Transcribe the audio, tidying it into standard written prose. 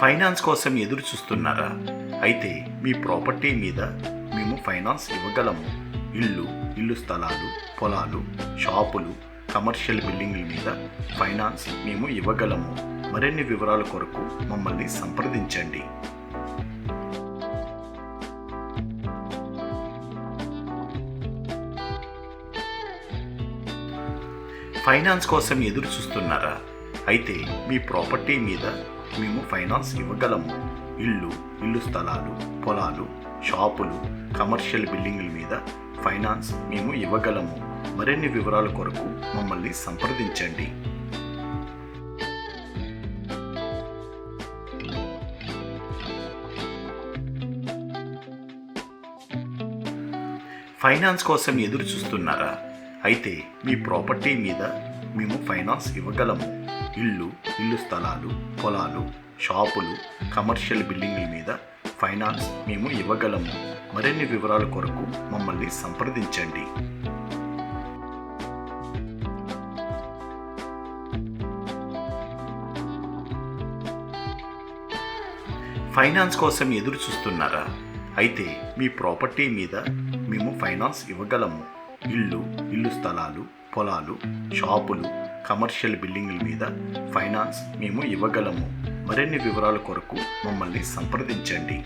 Finance కోసం ఎదురు చూస్తున్నారా? అయితే మీ ప్రాపర్టీ మీద మేము ఫైనాన్స్ ఇవ్వగలము. ఇల్లు స్థలాలు, పొలాలు, షాపులు, కమర్షియల్ బిల్డింగ్ల మీద ఫైనాన్స్ మేము ఇవ్వగలము. మరిన్ని వివరాల కొరకు మమ్మల్ని సంప్రదించండి. ఫైనాన్స్ కోసం ఎదురు చూస్తున్నారా? అయితే మీ ప్రాపర్టీ మీద మేము ఫైనాన్స్ ఇవ్వగలము. ఇల్లు స్థలాలు, పొలాలు, షాపులు, కమర్షియల్ బిల్డింగ్ల మీద ఫైనాన్స్ మేము ఇవ్వగలము. మరిన్ని వివరాల కొరకు మమ్మల్ని సంప్రదించండి. ఫైనాన్స్ కోసం ఎదురు చూస్తున్నారా? అయితే మీ ప్రాపర్టీ మీద మేము ఫైనాన్స్ ఇవ్వగలము. ఇల్లు స్థలాలు, పొలాలు, షాపులు, కమర్షియల్ బిల్డింగ్ల మీద ఫైనాన్స్ మేము ఇవ్వగలము. మరిన్ని వివరాల కొరకు మమ్మల్ని సంప్రదించండి. ఫైనాన్స్ కోసం ఎదురు చూస్తున్నారా? అయితే మీ ప్రాపర్టీ మీద మేము ఫైనాన్స్ ఇవ్వగలము. ఇల్లు స్థలాలు, పొలాలు, షాపులు, కమర్షియల్ బిల్డింగ్ల మీద ఫైనాన్స్ మేము ఇవ్వగలము. మరిన్ని వివరాల కొరకు మమ్మల్ని సంప్రదించండి.